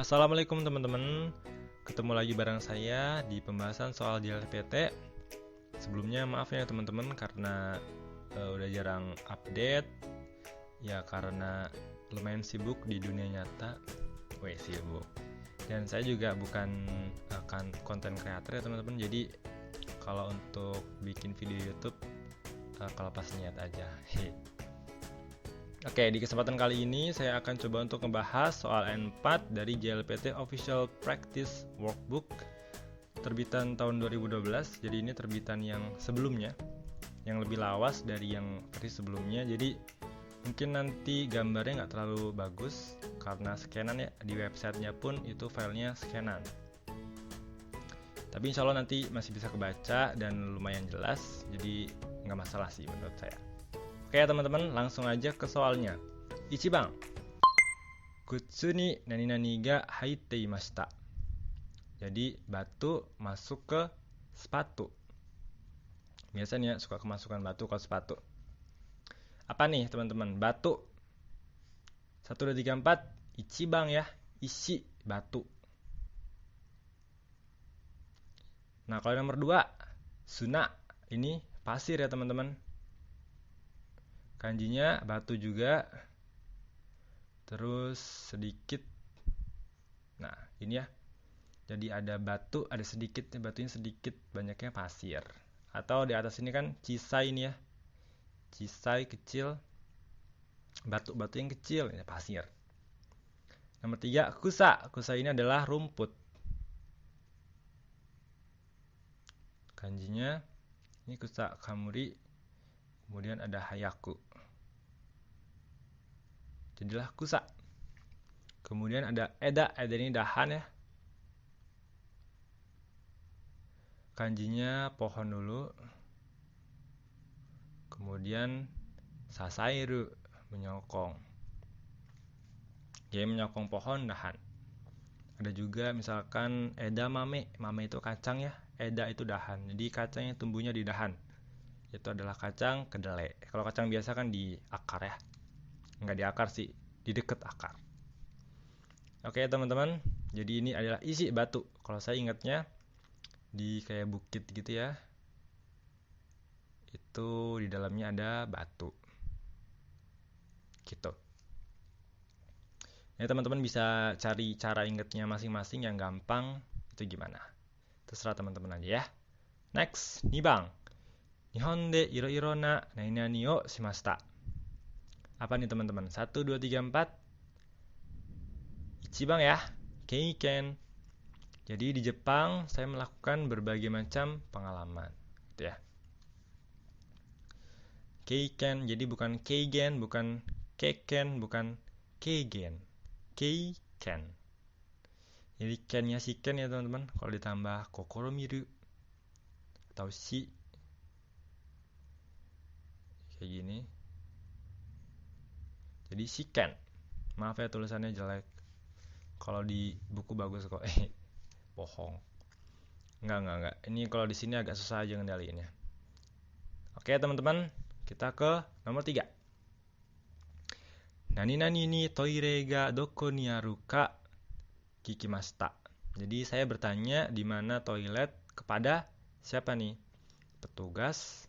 Assalamualaikum teman-teman. Ketemu lagi bareng saya di pembahasan soal JLPT. Sebelumnya maaf ya teman-teman karena udah jarang update. Ya karena lumayan sibuk di dunia nyata. Sibuk. Dan saya juga bukan konten kreator ya teman-teman. Jadi kalau untuk bikin video YouTube kalau pas niat aja. Oke, di kesempatan kali ini saya akan coba untuk membahas soal N4 dari JLPT Official Practice Workbook terbitan tahun 2012. Jadi ini terbitan yang sebelumnya, yang lebih lawas dari yang versi sebelumnya. Jadi mungkin nanti gambarnya nggak terlalu bagus karena scanan ya, di websitenya pun itu filenya scanan. Tapi insya Allah nanti masih bisa kebaca dan lumayan jelas, jadi nggak masalah sih menurut saya. Oke teman-teman, langsung aja ke soalnya. Ichiban, kutsu ni nani-nani ga haite imashita. Jadi batu masuk ke sepatu. Biasanya suka kemasukan batu ke sepatu. Apa nih teman-teman? Batu. 1, 2, 3, 4. Ichiban ya. Ishi, batu. Nah kalau nomor 2, suna. Ini pasir ya teman-teman. Kanjinya batu juga. Terus sedikit. Nah ini ya. Jadi ada batu, ada sedikit. Batunya sedikit, banyaknya pasir. Atau di atas ini kan cisai ini ya. Cisai kecil. Batu-batu yang kecil, ini pasir. Nomor 3, kusa. Kusa ini adalah rumput. Kanjinya ini kusa kamuri. Kemudian ada hayaku. Jadilah kusa. Kemudian ada eda. Eda ini dahan ya. Kanjinya pohon dulu. Kemudian sasairu, menyokong. Jadi menyokong pohon dahan. Ada juga misalkan eda mame. Mame itu kacang ya. Eda itu dahan. Jadi kacangnya tumbuhnya di dahan. Itu adalah kacang kedelai. Kalau kacang biasa kan di akar ya. Enggak di akar sih, di dekat akar. Oke teman-teman, jadi ini adalah isi batu. Kalau saya ingatnya di kayak bukit gitu ya, itu di dalamnya ada batu gitu. Nah teman-teman bisa cari cara ingatnya masing-masing yang gampang. Itu gimana, terserah teman-teman aja ya. Next, 2番. Nihon de iro-iro na nani-nani o shimashita. Apa nih teman-teman? 1, 2, 3, 4. Ichiban ya, keiken. Jadi di Jepang saya melakukan berbagai macam pengalaman, gitu ya. Keiken, jadi bukan keigen, bukan keken, bukan keigen. Keiken. Jadi kennya si ken ya teman-teman. Kalau ditambah kokoro miru atau si kayak gini. Jadi si ken. Maaf ya tulisannya jelek. Kalau di buku bagus kok. Bohong. Enggak. Ini kalau di sini agak susah aja ngendaliinnya. Oke teman-teman, kita ke nomor 3. Nani-nani ni toire ga doko ni aru ka kikimashita. Jadi saya bertanya di mana toilet kepada siapa nih? Petugas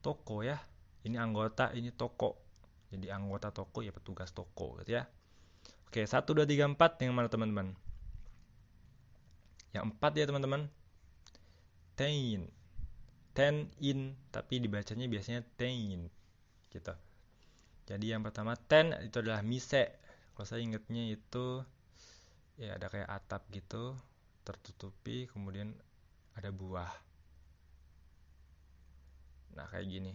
toko ya. Ini anggota, ini toko. Jadi anggota toko ya petugas toko gitu ya. Oke, 1, 2, 3, 4 yang mana teman-teman? Yang 4 ya teman-teman. Tein. Ten-in, tapi dibacanya biasanya tein. Gitu. Jadi yang pertama ten itu adalah mise. Kalau saya ingatnya itu ya ada kayak atap gitu, tertutupi, kemudian ada buah. Nah, kayak gini.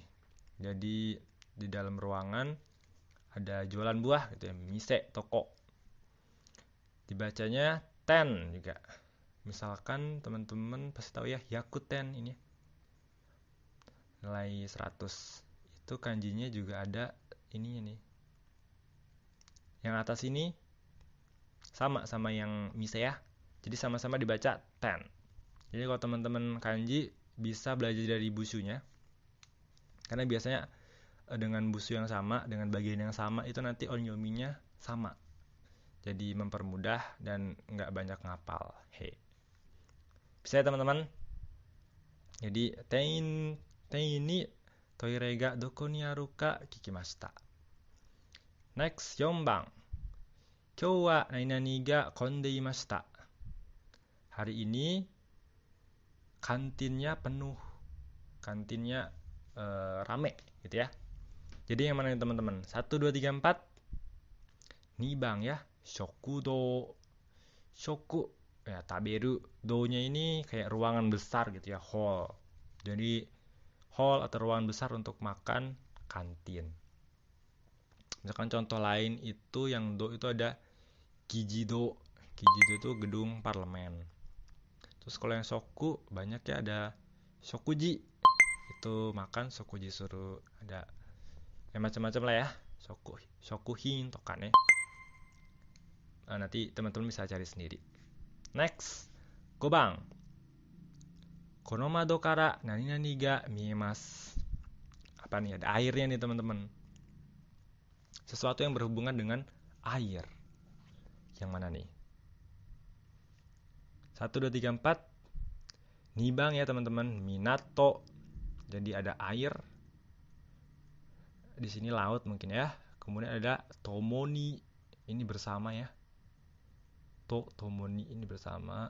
Jadi di dalam ruangan ada jualan buah gitu ya, mise, toko. Dibacanya ten juga. Misalkan teman-teman pasti tahu ya Yakuten ini. Nilai 100. Itu kanjinya juga ada ininya nih. Yang atas ini sama yang mise ya. Jadi sama-sama dibaca ten. Jadi kalau teman-teman kanji bisa belajar dari busunya. Karena biasanya dengan busu yang sama, dengan bagian yang sama itu nanti onyominya sama. jadi mempermudah dan nggak banyak ngapal. Bisa ya teman-teman? Jadi ini toire ga doko ni aru ka kikimashita. Next, 4番. Kyou wa nani ga konde imashita. Hari ini kantinnya penuh. Kantinnya rame gitu ya. Jadi yang mana nih teman-teman? 1, 2, 3, 4. 2 bang ya. Shokudo. Shoku ya taberu. Do-nya ini kayak ruangan besar gitu ya, hall. Jadi hall atau ruangan besar untuk makan, kantin. Misalkan contoh lain itu yang do itu ada Gijido. Gijido itu gedung parlemen. Terus kalau yang shoku banyak ya, ada shokuji. Itu makan shokuji suru, ada ya macam-macam lah ya. Shokuhin tokan ya. Nanti teman-teman bisa cari sendiri. Next, 5 bang. Kono mado kara nani ga miemasu. Apa nih? Ada airnya nih teman-teman. Sesuatu yang berhubungan dengan air. Yang mana nih? 1, 2, 3, 4. 2 bang ya teman-teman. Minato. Jadi ada air. Di sini laut mungkin ya. Kemudian ada tomoni. Ini bersama ya. Tomoni ini bersama.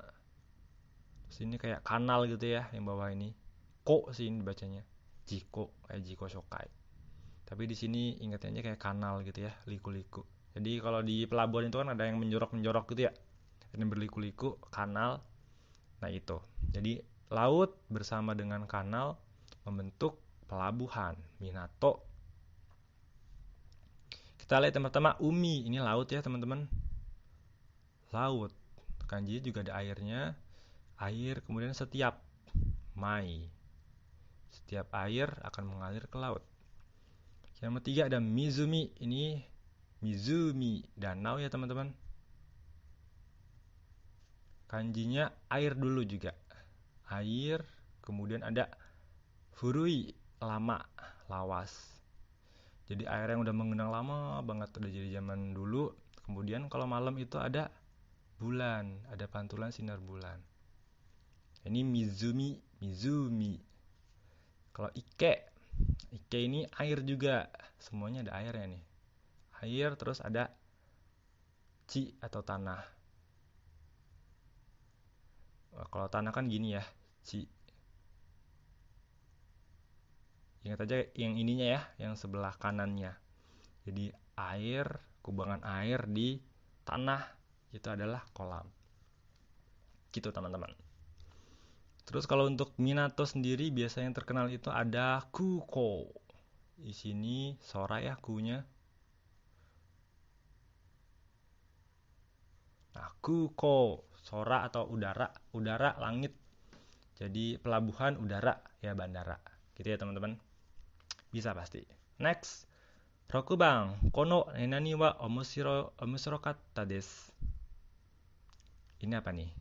Terus ini kayak kanal gitu ya yang bawah ini. Ko sih ini bacanya. Jiko, kayak Jiko Shokai. Tapi di sini ingatnya kayak kanal gitu ya, liku-liku. Jadi kalau di pelabuhan itu kan ada yang menjorok-menjorok gitu ya. Ini berliku-liku, kanal. Nah itu. Jadi laut bersama dengan kanal membentuk pelabuhan, minato. Kita lihat yang pertama umi, ini laut ya teman-teman. Laut. Kanji juga ada airnya. Air, kemudian setiap mai. Setiap air akan mengalir ke laut. Yang ketiga ada mizumi. Ini mizumi, danau ya teman-teman. Kanjinya air dulu juga. Air, kemudian ada furui, lama, lawas. Jadi air yang udah mengenang lama banget, udah jadi zaman dulu. Kemudian kalau malam itu ada bulan, ada pantulan sinar bulan. Ini mizumi. Kalau ike ini air juga. Semuanya ada airnya nih. Air, terus ada ci atau tanah. Kalau tanah kan gini ya, ci. Ingat aja yang ininya ya, yang sebelah kanannya. Jadi air, kubangan air di tanah itu adalah kolam. Gitu teman-teman. Terus kalau untuk minato sendiri biasanya yang terkenal itu ada kuko. Di sini sora ya kunya. Nah, kuko, sora atau udara langit. Jadi pelabuhan udara ya, bandara. Gitu ya teman-teman. Bisa pasti. Next. 6 bang. Kono nani wa omoshirokata desu. Ini apa nih?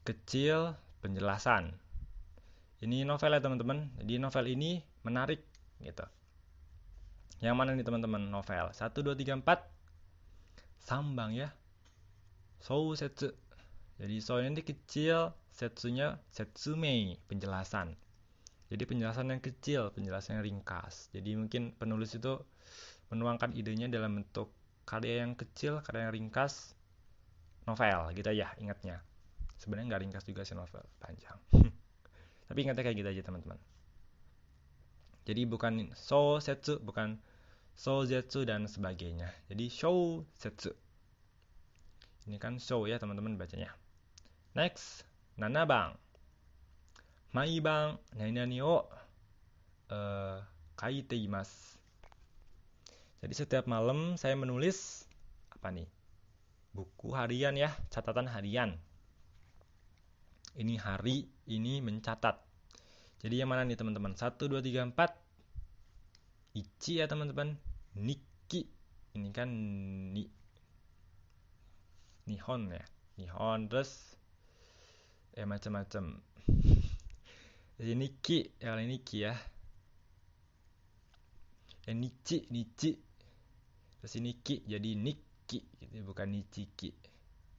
Kecil penjelasan. Ini novel ya teman-teman. Jadi novel ini menarik gitu. Yang mana nih teman-teman novel? 1, 2, 3, 4. Sambang ya. Shousetsu. Jadi so ini kecil, setsunya setsumei, penjelasan. Jadi penjelasan yang kecil, penjelasan yang ringkas. Jadi mungkin penulis itu menuangkan idenya dalam bentuk karya yang kecil, karya yang ringkas, novel gitu ya ingatnya. Sebenarnya nggak ringkas juga sih novel, panjang. Tapi ingatnya kayak gitu aja teman-teman. Jadi bukan shousetsu, bukan shoujetsu dan sebagainya. Jadi shousetsu. Ini kan show ya teman-teman bacanya. Next, 7 bang. Mai bang nani o kaite imasu. Jadi setiap malam saya menulis apa nih? Buku harian ya, catatan harian. Ini hari, ini mencatat. Jadi yang mana nih teman-teman? 1, 2, 3, 4. Ichi ya teman-teman. Nikki. Ini kan Nihon ya. Nihon terus macam-macam. Jadi Nikki, ya Nikki ya. Nichi. Terus ini ki jadi nikki gitu, bukan nichiki.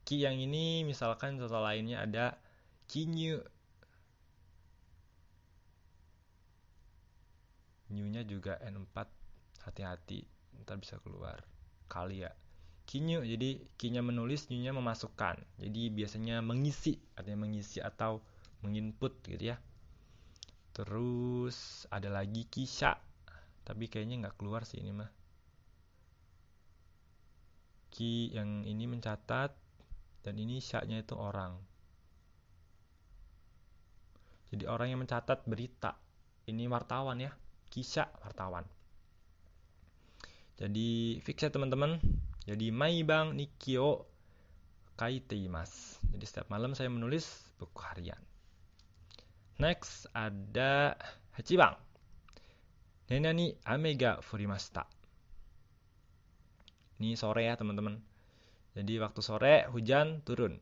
Ki yang ini misalkan contoh lainnya ada kinyu. New-nya juga N4, hati-hati ntar bisa keluar kali ya. Kinyu jadi kinya menulis, new-nya memasukkan. Jadi biasanya mengisi, artinya mengisi atau menginput gitu ya. Terus ada lagi kisha, tapi kayaknya nggak keluar sih ini mah. Ki yang ini mencatat, dan ini sha-nya itu orang. Jadi orang yang mencatat berita. Ini wartawan ya, kisha wartawan. Jadi fix ya teman-teman. Jadi maibang nikki o kaiteimasu. Jadi setiap malam saya menulis buku harian. Next ada hachibang. Nena ni ame ga furimashita. Ini sore ya teman-teman. Jadi waktu sore hujan turun.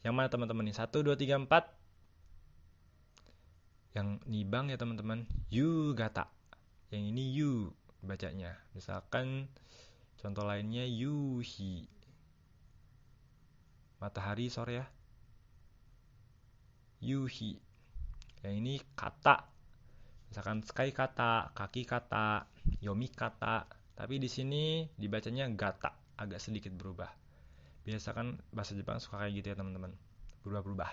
Yang mana teman-teman nih? 1, 2, 3, 4. Yang nibang ya teman-teman. Yugata. Yang ini yu bacanya. Misalkan contoh lainnya yuhi. Matahari sore ya. Yuhi. Yang ini kata. Misalkan sky kata, kaki kata, yomi kata. Tapi di sini dibacanya gata, agak sedikit berubah. Biasa kan bahasa Jepang suka kayak gitu ya teman-teman. Berubah-berubah.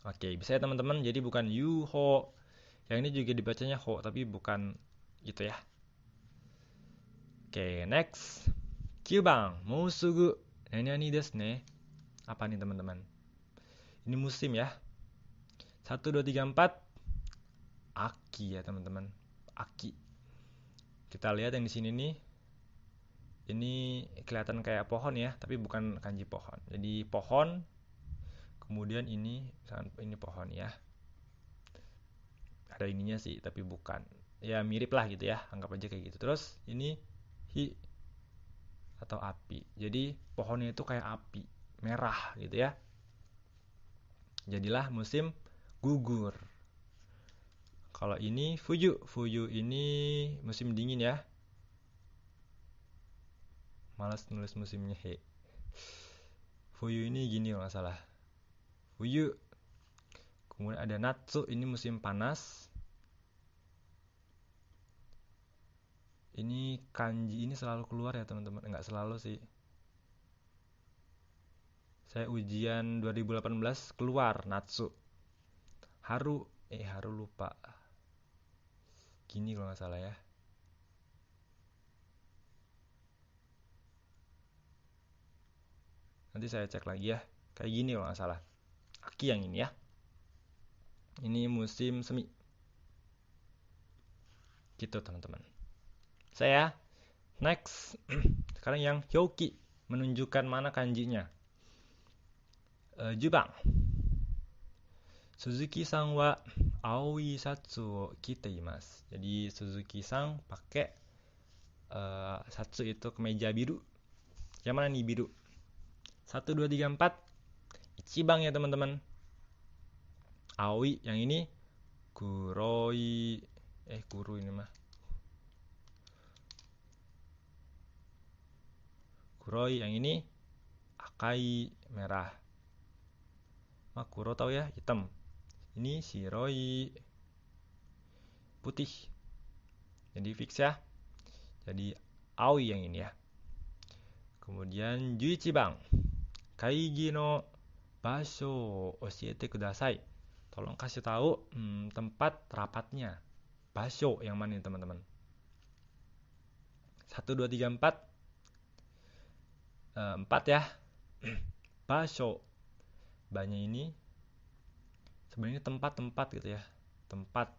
Oke, bisa ya teman-teman. Jadi bukan yuho. Yang ini juga dibacanya ho, tapi bukan gitu ya. Oke, next. 9番, mau sugu nani desu ne. Apa nih teman-teman? Ini musim ya. 1, 2, 3, 4. Aki ya teman-teman. Aki. Kita lihat yang di sini nih. Ini kelihatan kayak pohon ya, tapi bukan kanji pohon. Jadi pohon, kemudian ini, misalkan ini pohon ya. Ada ininya sih, tapi bukan. Ya mirip lah gitu ya, anggap aja kayak gitu. Terus ini hi atau api. Jadi pohonnya itu kayak api, merah gitu ya. Jadilah musim gugur. Kalau ini fuyu, fuyu ini musim dingin ya. Malas nulis musimnya he. Fuyu ini gini kalau nggak salah. Fuyu. Kemudian ada natsu, ini musim panas. Ini kanji ini selalu keluar ya teman-teman. Enggak selalu sih. Saya ujian 2018 keluar natsu. Haru lupa. Gini kalau nggak salah ya. Nanti saya cek lagi ya. Kayak gini kalau nggak salah. Aki yang ini ya. Ini musim semi. Gitu teman-teman. Saya next. Sekarang yang hyoki, menunjukkan mana kanjinya. Jubang. Suzuki-san wa aoi satsu o kite imasu. Jadi Suzuki-san pakai satsu itu kemeja biru. Yang mana nih biru? 1, 2, 3, 4. Ichibang ya teman-teman. Aoi yang ini kuroi. Kuru ini mah. Kuroi yang ini akai merah. Kuro tahu ya, hitam. Ini shiroi putih. Jadi fix ya. Jadi aoi yang ini ya. Kemudian 11 bang. Kaigi no basho o oshiete kudasai. Tolong kasih tahu tempat rapatnya. Basho yang mana nih teman-teman? 1, 2, 3, 4. 4 ya. Basho. Banyak ini sebenarnya tempat-tempat gitu ya. Tempat.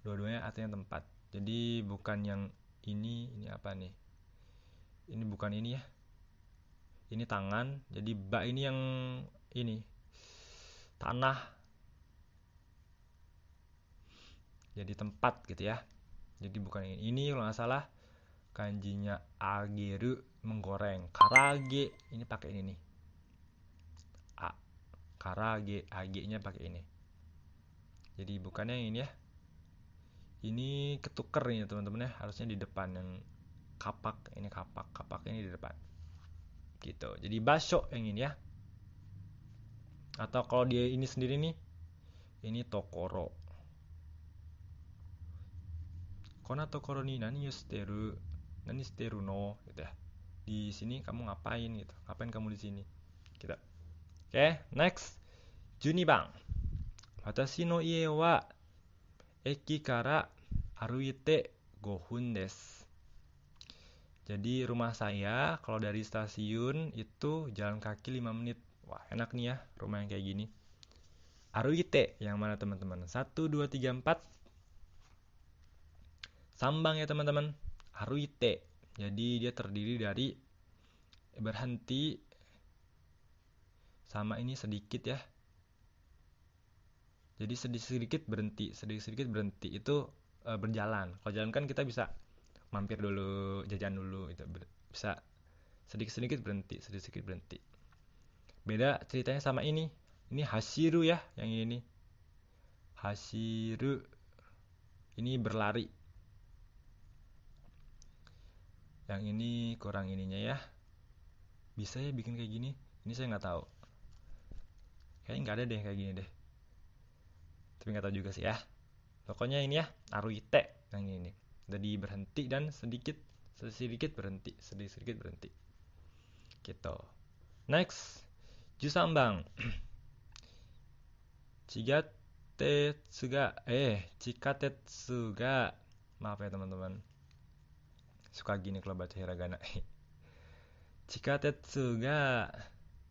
Dua-duanya artinya tempat. Jadi bukan yang ini apa nih? Ini bukan ini ya. Ini tangan. Jadi ba ini yang ini. Tanah. Jadi tempat gitu ya. Jadi bukan ini. Ini kalau nggak salah kanjinya ageru, menggoreng. Karage ini pakai ini nih. Karage, ag-nya pakai ini. Jadi bukannya yang ini ya. Ini ketuker nih teman-teman ya, harusnya di depan yang kapak, ini kapak ini di depan. Gitu. Jadi basho yang ini ya. Atau kalau dia ini sendiri nih, ini tokoro. Kona tokoro ni nani shiteru? Nani shiteru no? Gitu ya. Di sini kamu ngapain gitu? Ngapain kamu di sini? Gitu. Oke, next. 12番。私の家は駅から歩いて5分です。Jadi rumah saya kalau dari stasiun itu jalan kaki 5 menit. Wah, enak nih ya rumah yang kayak gini. Aruite yang mana teman-teman? 1, 2, 3, 4. Sambang ya teman-teman. Aruite. Jadi dia terdiri dari berhenti sama ini sedikit ya. Jadi sedikit-sedikit berhenti itu berjalan. Kalau jalan kan kita bisa mampir dulu, jajan dulu, itu bisa sedikit-sedikit berhenti. Beda ceritanya sama ini. Ini hashiru ya, yang ini nih. Hashiru. Ini berlari. Yang ini kurang ininya ya. Bisa ya bikin kayak gini? Ini saya nggak tahu. Kayaknya nggak ada deh kayak gini deh. Tapi nggak tahu juga sih ya. Pokoknya ini ya, aruite yang ini nih. Jadi berhenti dan sedikit berhenti, sedikit berhenti. Gitu. Next, 13番。地下鉄が、地下鉄が、maaf ya teman-teman. Suka gini kalau baca hiragana. 地下鉄が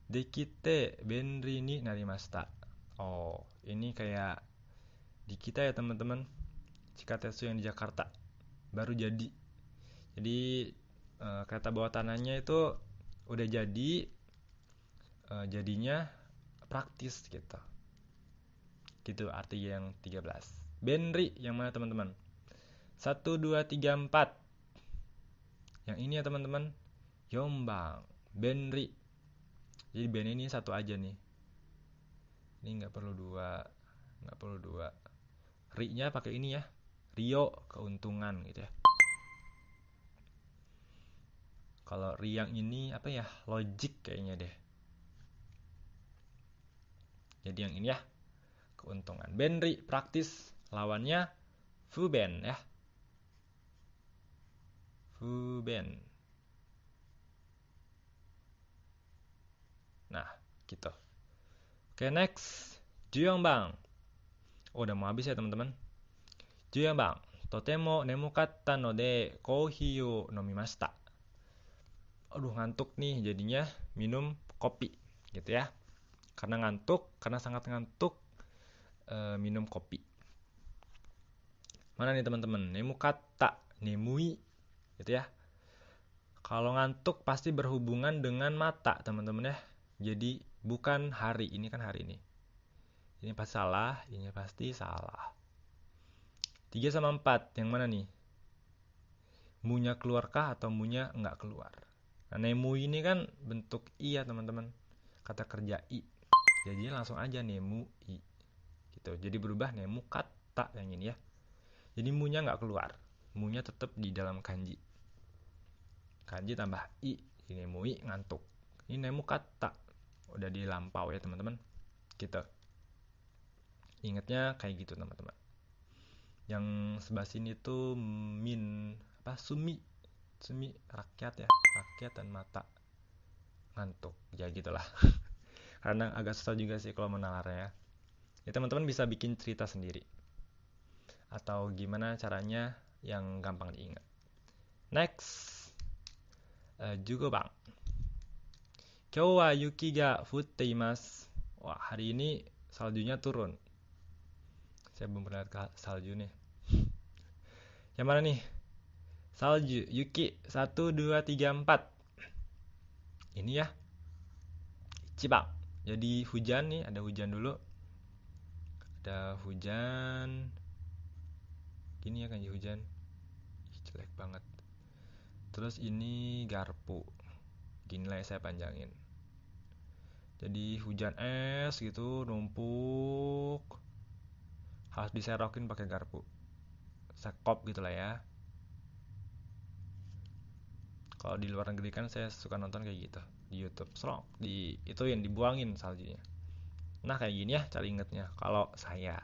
できて便利になりました。Oh, ini kayak di kita ya teman-teman. Cikatetsu yang di Jakarta baru jadi. Jadi kereta bawah tanahnya itu udah jadi, jadinya praktis gitu. Gitu arti yang 13. Benri yang mana teman-teman? 1, 2, 3, 4. Yang ini ya teman-teman. Yombang. Benri. Jadi ben ini satu aja nih. Ini nggak perlu dua. Ri-nya pakai ini ya. Rio, keuntungan gitu ya. Kalau ri yang ini apa ya? Logic kayaknya deh. Jadi yang ini ya. Keuntungan. Benri, praktis. Lawannya Fuben ya. Fuben. Nah, gitu. Oke, next. Juyeongbang. Oh, udah mau habis ya teman-teman. Juyeongbang. Totemo nemukatta node kohi o nomimashita. Aduh, ngantuk nih, jadinya minum kopi gitu ya. Karena sangat ngantuk, minum kopi. Mana nih teman-teman? Nemukatta, nemui gitu ya. Kalau ngantuk pasti berhubungan dengan mata teman-teman ya. Jadi bukan hari, ini kan hari ini. Ini pasti salah, ini pasti salah. 3 sama 4, yang mana nih? Munya keluarkah atau munya nggak keluar? Nah, nemu ini kan bentuk i ya teman-teman. Kata kerja i. Jadi langsung aja nemu i. Gitu. Jadi berubah nemu kata yang ini ya. Jadi munya nggak keluar. Munya tetap di dalam kanji. Kanji tambah i. Ini nemu i ngantuk. Ini nemu kata. Udah dilampau ya teman-teman. Gitu. Ingatnya kayak gitu teman-teman. Yang sebelah sini tuh sumi rakyat ya, rakyat dan mata ngantuk ya gitulah. Karena agak susah juga sih kalau menalarnya ya. Teman-teman bisa bikin cerita sendiri atau gimana caranya yang gampang diingat. Next, juga bang. Kyou wa yuki ga futte imasu. Wah, hari ini saljunya turun. Saya belum pernah lihat salju nih. Yang mana nih? Salju, yuki, 1, 2, 3, 4. Ini ya. Ichiban. Jadi hujan nih, ada hujan dulu. Ada hujan. Gini ya kanji hujan. Jelek banget. Terus ini garpu. Gini lah saya panjangin. Jadi hujan es gitu, numpuk. Harus diserokin pakai garpu. sekop gitu lah ya. Kalau di luar negeri kan saya suka nonton kayak gitu di YouTube, serok di itu yang dibuangin saljunya. Nah kayak gini ya cara ingetnya kalau saya.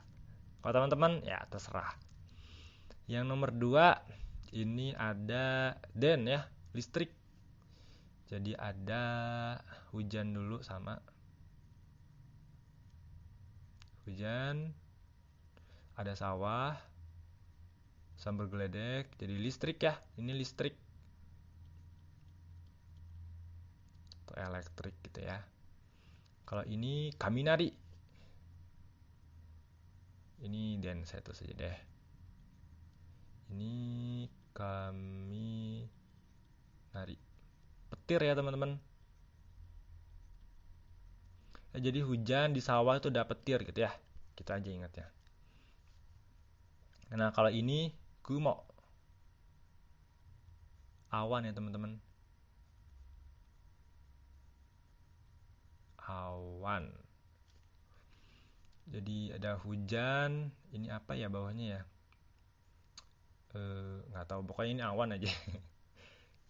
Kalau teman-teman ya terserah. Yang nomor 2 ini ada den ya, listrik. Jadi ada hujan dulu sama hujan, ada sawah, sambil geledek, jadi listrik ya. Ini listrik atau elektrik gitu ya. Kalau ini kaminari. Ini den saya tulis saja deh. Ini kaminari. Petir ya teman-teman. Jadi hujan di sawah itu udah petir gitu ya. Kita aja ingat ya. Nah kalau ini gumo. Awan ya teman-teman. Awan. Jadi ada hujan. Ini apa ya bawahnya ya? Nggak tahu. Pokoknya ini awan aja.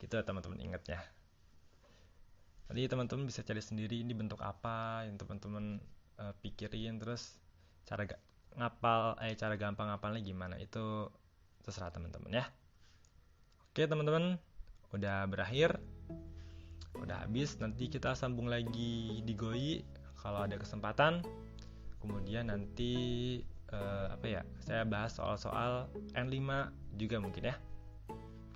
Gitu teman-teman ingatnya. Nanti teman-teman bisa cari sendiri ini bentuk apa yang teman-teman pikirin, terus cara cara gampang ngapalnya gimana itu terserah teman-teman ya. Oke teman-teman, udah berakhir, udah habis. Nanti kita sambung lagi di GOI kalau ada kesempatan. Kemudian nanti saya bahas soal-soal N5 juga mungkin ya.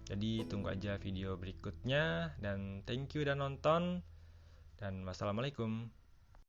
Jadi tunggu aja video berikutnya, dan thank you udah nonton, dan wassalamualaikum.